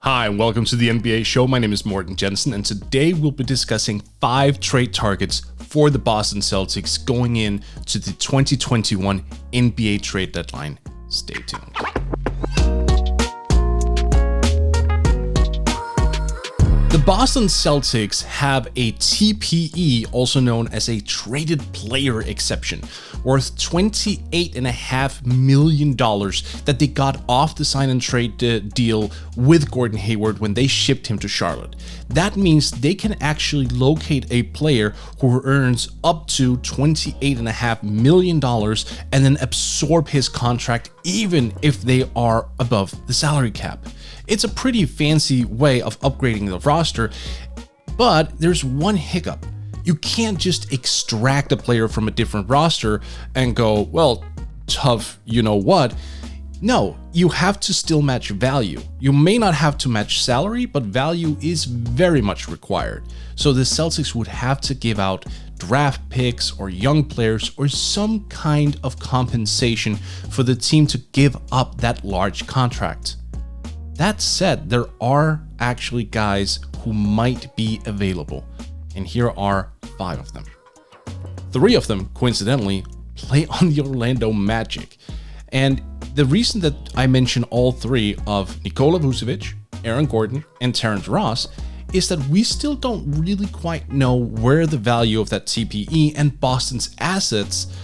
Hi, and welcome to the NBA show. My name is Morten Jensen, and today we'll be discussing 5 trade targets for the Boston Celtics going into the 2021 NBA trade deadline. Stay tuned. The Boston Celtics have a TPE, also known as a traded player exception, worth $28.5 million that they got off the sign and trade deal with Gordon Hayward when they shipped him to Charlotte. That means they can actually locate a player who earns up to $28.5 million and then absorb his contract even if they are above the salary cap. It's a pretty fancy way of upgrading the roster, but there's one hiccup. You can't just extract a player from a different roster and go, well, tough, you know what? No, you have to still match value. You may not have to match salary, but value is very much required. So the Celtics would have to give out draft picks or young players or some kind of compensation for the team to give up that large contract. That said, there are actually guys who might be available, and here are 5 of them. 3 of them, coincidentally, play on the Orlando Magic. And the reason that I mention all 3 of Nikola Vucevic, Aaron Gordon, and Terrence Ross is that we still don't really quite know where the value of that TPE and Boston's assets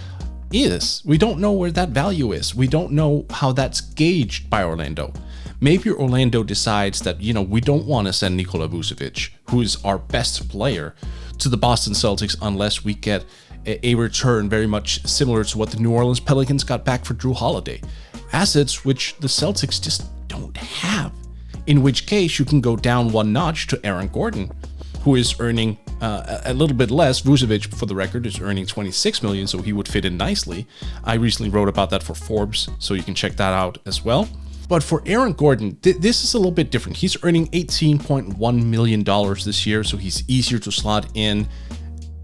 is. We don't know where that value is. We don't know how that's gauged by Orlando. Maybe Orlando decides that, we don't want to send Nikola Vucevic, who is our best player, to the Boston Celtics unless we get a return very much similar to what the New Orleans Pelicans got back for Drew Holiday. Assets which the Celtics just don't have. In which case, you can go down one notch to Aaron Gordon, who is earning a little bit less. Vucevic, for the record, is earning $26 million, so he would fit in nicely. I recently wrote about that for Forbes, so you can check that out as well. But for Aaron Gordon, this is a little bit different. He's earning $18.1 million this year, so he's easier to slot in.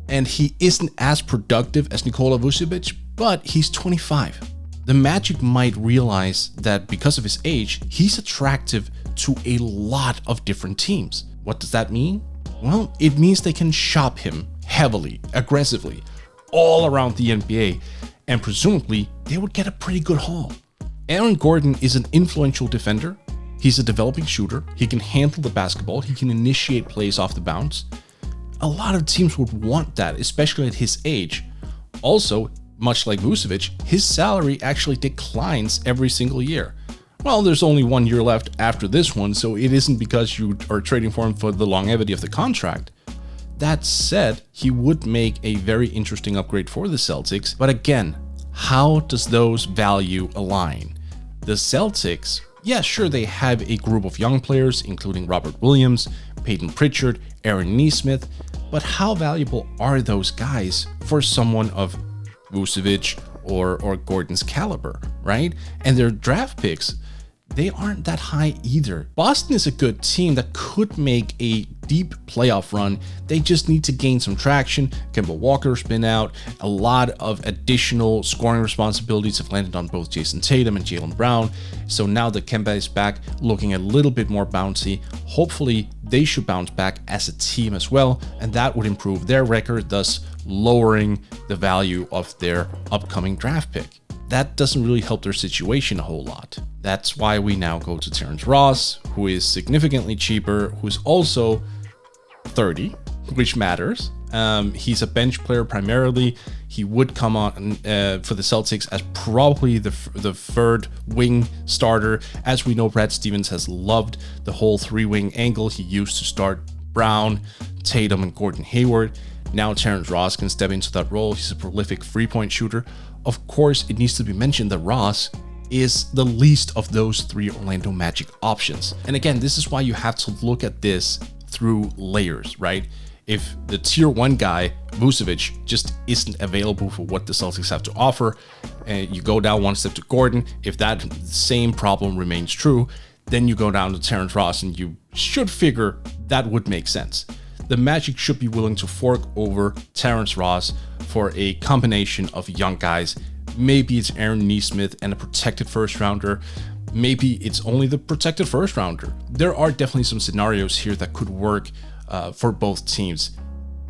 And he isn't as productive as Nikola Vucevic, but he's 25. The Magic might realize that because of his age, he's attractive to a lot of different teams. What does that mean? Well, it means they can shop him heavily, aggressively, all around the NBA, and presumably they would get a pretty good haul. Aaron Gordon is an influential defender. He's a developing shooter. He can handle the basketball. He can initiate plays off the bounce. A lot of teams would want that, especially at his age. Also, much like Vucevic, his salary actually declines every single year. Well, there's only 1 year left after this one, so it isn't because you are trading for him for the longevity of the contract. That said, he would make a very interesting upgrade for the Celtics. But again, how does those value align? The Celtics, yeah, sure, they have a group of young players, including Robert Williams, Peyton Pritchard, Aaron Nesmith, but how valuable are those guys for someone of Vucevic or Gordon's caliber, right? And their draft picks, they aren't that high either. Boston is a good team that could make a deep playoff run. They just need to gain some traction. Kemba Walker's been out. A lot of additional scoring responsibilities have landed on both Jason Tatum and Jaylen Brown. So now that Kemba is back, looking a little bit more bouncy, hopefully they should bounce back as a team as well, and that would improve their record, thus lowering the value of their upcoming draft pick. That doesn't really help their situation a whole lot. That's why we now go to Terrence Ross, who is significantly cheaper, who's also 30, which matters. He's a bench player primarily. He would come on for the Celtics as probably the third wing starter. As we know, Brad Stevens has loved the whole 3-wing angle he used to start Brown, Tatum, and Gordon Hayward. Now Terrence Ross can step into that role. He's a prolific 3-point shooter. Of course, it needs to be mentioned that Ross is the least of those 3 Orlando Magic options. And again, this is why you have to look at this through layers, right? If the tier 1 guy, Vucevic, just isn't available for what the Celtics have to offer, and you go down one step to Gordon, if that same problem remains true, then you go down to Terrence Ross, and you should figure that would make sense. The Magic should be willing to fork over Terrence Ross for a combination of young guys. Maybe it's Aaron Nesmith and a protected first rounder, maybe it's only the protected first rounder. There are definitely some scenarios here that could work for both teams.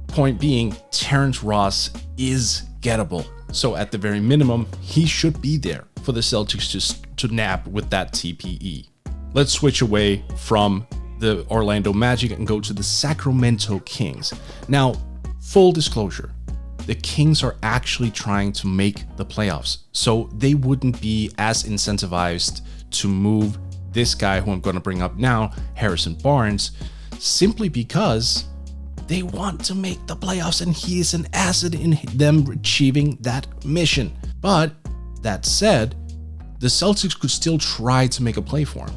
Point being, Terrence Ross is gettable. So at the very minimum, he should be there for the Celtics to nab with that TPE. Let's switch away from the Orlando Magic and go to the Sacramento Kings. Now, full disclosure, the Kings are actually trying to make the playoffs, so they wouldn't be as incentivized to move this guy who I'm going to bring up now, Harrison Barnes, simply because they want to make the playoffs and he is an asset in them achieving that mission. But that said, the Celtics could still try to make a play for him,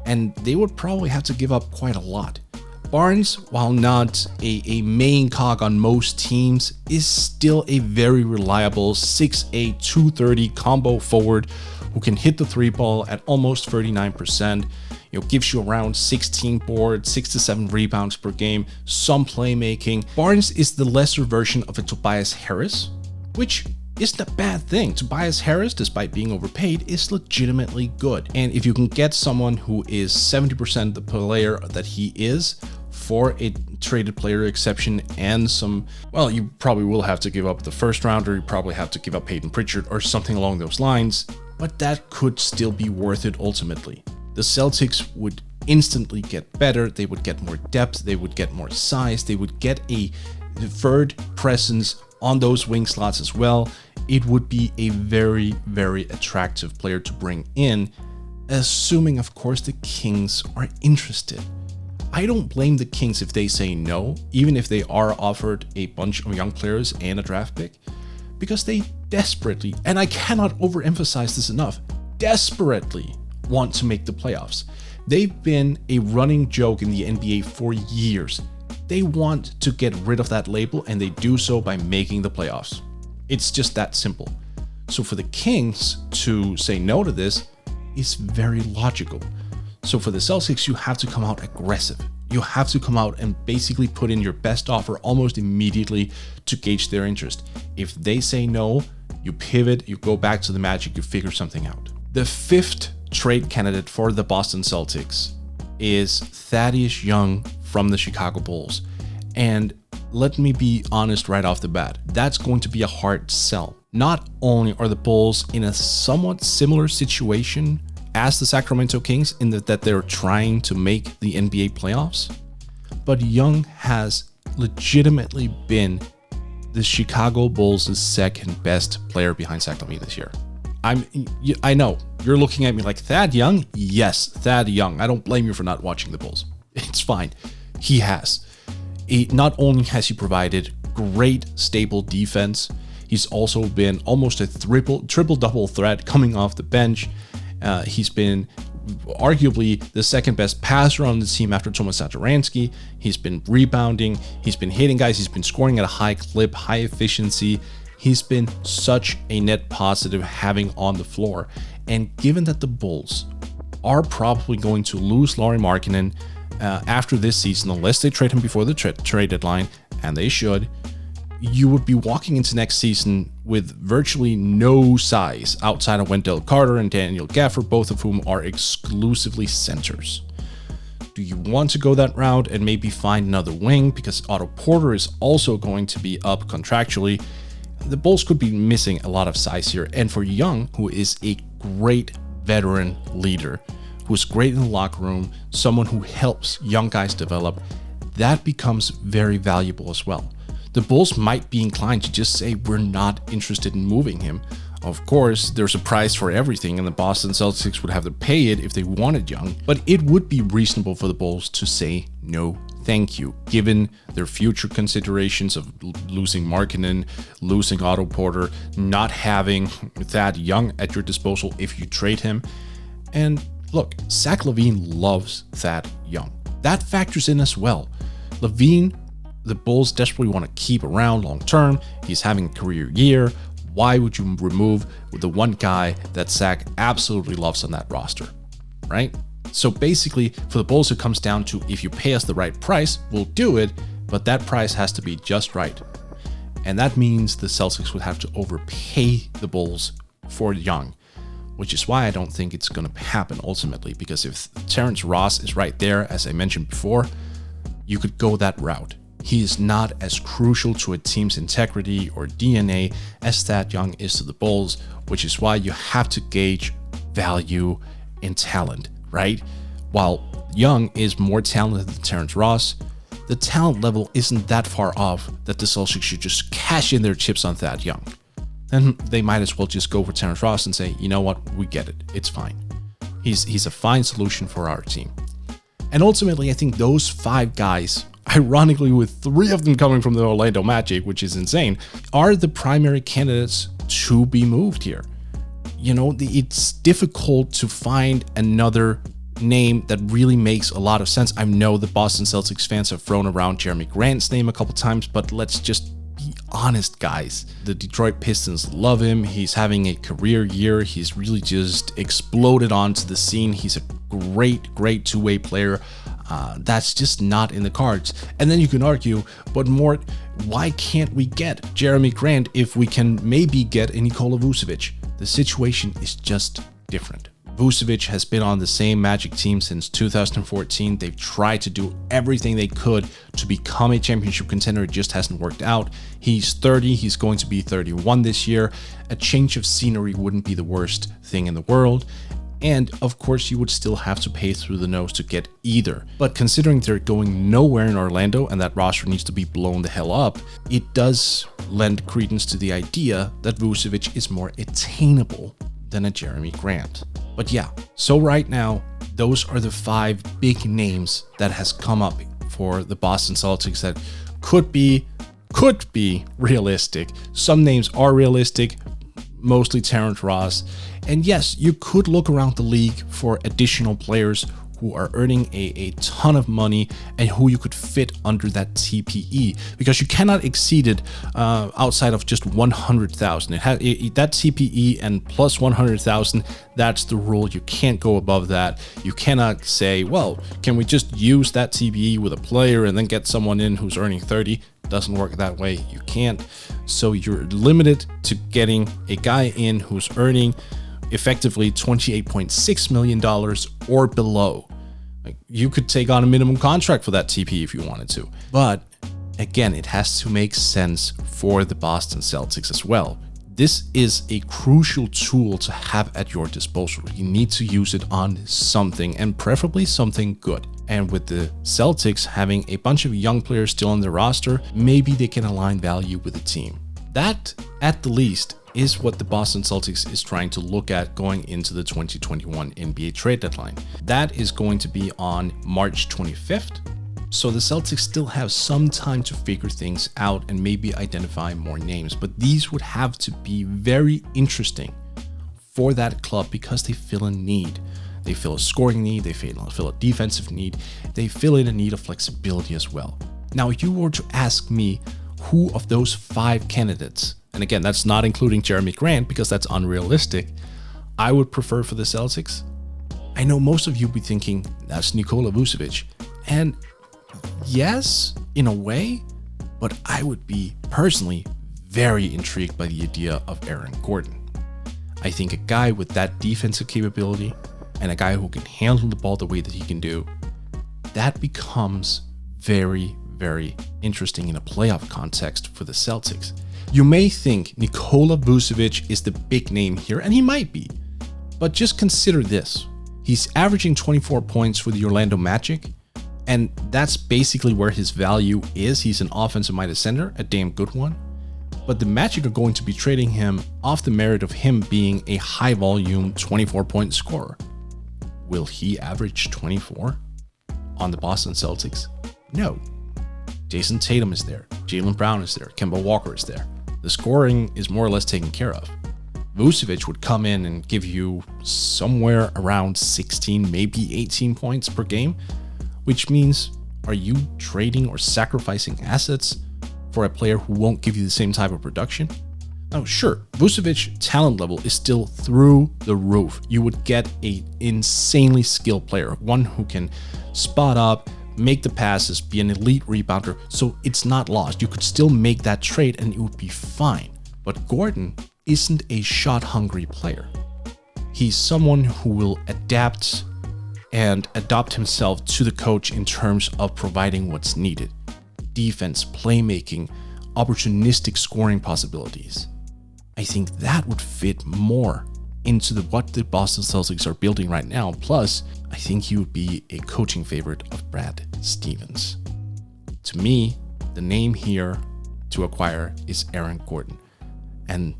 and they would probably have to give up quite a lot. Barnes, while not a main cog on most teams, is still a very reliable 6'8", 230 combo forward who can hit the three ball at almost 39%. Gives you around 16 boards, 6 to 7 rebounds per game, some playmaking. Barnes is the lesser version of a Tobias Harris, which isn't a bad thing. Tobias Harris, despite being overpaid, is legitimately good. And if you can get someone who is 70% the player that he is for a traded player exception and some, well, you probably will have to give up the first rounder, you probably have to give up Peyton Pritchard or something along those lines, but that could still be worth it ultimately. The Celtics would instantly get better, they would get more depth, they would get more size, they would get a third presence on those wing slots as well. It would be a very, very attractive player to bring in, assuming, of course, the Kings are interested. I don't blame the Kings if they say no, even if they are offered a bunch of young players and a draft pick, because they desperately, and I cannot overemphasize this enough, desperately want to make the playoffs. They've been a running joke in the NBA for years. They want to get rid of that label, and they do so by making the playoffs. It's just that simple. So for the Kings to say no to this is very logical. So for the Celtics, you have to come out aggressive. You have to come out and basically put in your best offer almost immediately to gauge their interest. If they say no, you pivot, you go back to the Magic, you figure something out. The fifth trade candidate for the Boston Celtics is Thaddeus Young from the Chicago Bulls. And let me be honest right off the bat, that's going to be a hard sell. Not only are the Bulls in a somewhat similar situation as the Sacramento Kings in that they're trying to make the NBA playoffs, but Young has legitimately been the Chicago Bulls' second best player behind Zach LaVine this year. I know you're looking at me like, Thad Young? Yes, Thad Young. I don't blame you for not watching the Bulls. It's fine. He has. Not only has he provided great stable defense, he's also been almost a triple-double threat coming off the bench. He's been arguably the second best passer on the team after Tomas Satoransky. He's been rebounding. He's been hitting guys. He's been scoring at a high clip, high efficiency. He's been such a net positive having on the floor. And given that the Bulls are probably going to lose Lauri Markkanen after this season, unless they trade him before the trade deadline, and they should, you would be walking into next season with virtually no size outside of Wendell Carter and Daniel Gafford, both of whom are exclusively centers. Do you want to go that route and maybe find another wing because Otto Porter is also going to be up contractually? The Bulls could be missing a lot of size here. And for Young, who is a great veteran leader, who's great in the locker room, someone who helps young guys develop, that becomes very valuable as well. The Bulls might be inclined to just say, we're not interested in moving him. Of course, there's a price for everything, and the Boston Celtics would have to pay it if they wanted Young, but it would be reasonable for the Bulls to say no thank you, given their future considerations of losing Markkanen, losing Otto Porter, not having Thad Young at your disposal if you trade him. And look, Zach LaVine loves Thad Young. That factors in as well. LaVine, the Bulls desperately want to keep around long term. He's having a career year. Why would you remove the one guy that Zach absolutely loves on that roster, right? So basically, for the Bulls, it comes down to, if you pay us the right price, we'll do it, but that price has to be just right. And that means the Celtics would have to overpay the Bulls for Young, which is why I don't think it's going to happen ultimately, because if Terrence Ross is right there, as I mentioned before, you could go that route. He is not as crucial to a team's integrity or DNA as Thad Young is to the Bulls, which is why you have to gauge value in talent, right? While Young is more talented than Terrence Ross, the talent level isn't that far off that the Celtics should just cash in their chips on Thad Young. Then they might as well just go for Terrence Ross and say, you know what, we get it, it's fine. He's a fine solution for our team. And ultimately, I think those 5 guys, ironically with 3 of them coming from the Orlando Magic, which is insane, are the primary candidates to be moved here. You know, it's difficult to find another name that really makes a lot of sense. I know the Boston Celtics fans have thrown around Jeremy Grant's name a couple times, but let's just be honest, guys. The Detroit Pistons love him. He's having a career year. He's really just exploded onto the scene. He's a great two-way player. That's just not in the cards. And then you can argue, but Mort, why can't we get Jeremy Grant if we can maybe get a Nikola Vucevic? The situation is just different. Vucevic has been on the same Magic team since 2014. They've tried to do everything they could to become a championship contender. It just hasn't worked out. He's 30. He's going to be 31 this year. A change of scenery wouldn't be the worst thing in the world. And of course, you would still have to pay through the nose to get either. But considering they're going nowhere in Orlando and that roster needs to be blown the hell up, it does lend credence to the idea that Vucevic is more attainable than a Jeremy Grant. But yeah, so right now, those are the 5 big names that has come up for the Boston Celtics that could be realistic. Some names are realistic, mostly Terrence Ross. And yes, you could look around the league for additional players who are earning a ton of money and who you could fit under that TPE, because you cannot exceed it outside of just 100,000. That TPE and plus 100,000, that's the rule. You can't go above that. You cannot say, well, can we just use that TPE with a player and then get someone in who's earning 30? Doesn't work that way. You can't. So you're limited to getting a guy in who's earning effectively $28.6 million or below. Like, you could take on a minimum contract for that TP if you wanted to. But again, it has to make sense for the Boston Celtics as well. This is a crucial tool to have at your disposal. You need to use it on something, and preferably something good. And with the Celtics having a bunch of young players still on their roster, maybe they can align value with the team. That, at the least, is what the Boston Celtics is trying to look at going into the 2021 NBA trade deadline. That is going to be on March 25th. So the Celtics still have some time to figure things out and maybe identify more names, but these would have to be very interesting for that club because they fill a need. They fill a scoring need, they fill a defensive need, they fill in a need of flexibility as well. Now, if you were to ask me who of those 5 candidates, and again, that's not including Jeremy Grant because that's unrealistic, I would prefer for the Celtics, I know most of you be thinking that's Nikola Vucevic. And yes, in a way, but I would be personally very intrigued by the idea of Aaron Gordon. I think a guy with that defensive capability and a guy who can handle the ball the way that he can do, that becomes very, very interesting in a playoff context for the Celtics. You may think Nikola Vucevic is the big name here, and he might be, but just consider this. He's averaging 24 points for the Orlando Magic, and that's basically where his value is. He's an offensive-minded center, a damn good one. But the Magic are going to be trading him off the merit of him being a high-volume 24-point scorer. Will he average 24 on the Boston Celtics? No. Jason Tatum is there. Jaylen Brown is there. Kemba Walker is there. The scoring is more or less taken care of. Vucevic would come in and give you somewhere around 16, maybe 18 points per game, which means, are you trading or sacrificing assets for a player who won't give you the same type of production? Oh, sure, Vucevic talent level is still through the roof. You would get an insanely skilled player, one who can spot up, make the passes, be an elite rebounder, so it's not lost. You could still make that trade and it would be fine. But Gordon isn't a shot-hungry player. He's someone who will adapt and adopt himself to the coach in terms of providing what's needed. Defense, playmaking, opportunistic scoring possibilities. I think that would fit more into what the Boston Celtics are building right now. Plus, I think he would be a coaching favorite of Brad Stevens. To me, the name here to acquire is Aaron Gordon. And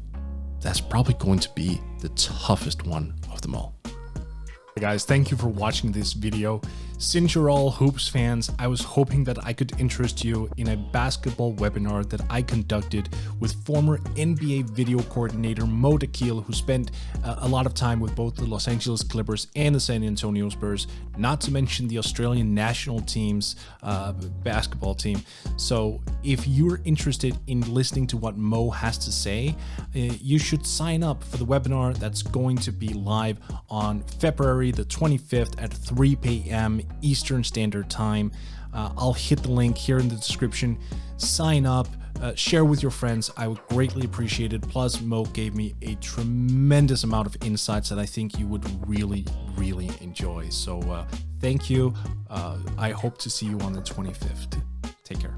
that's probably going to be the toughest one of them all. Hey guys, thank you for watching this video. Since you're all hoops fans, I was hoping that I could interest you in a basketball webinar that I conducted with former NBA video coordinator Mo Dakhil, who spent a lot of time with both the Los Angeles Clippers and the San Antonio Spurs, not to mention the Australian national team's basketball team. So if you're interested in listening to what Mo has to say, you should sign up for the webinar that's going to be live on February the 25th at 3 p.m. Eastern Standard Time. I'll hit the link here in the description. Sign up, share with your friends. I would greatly appreciate it. Plus, Mo gave me a tremendous amount of insights that I think you would really enjoy. So thank you. I hope to see you on the 25th. Take care.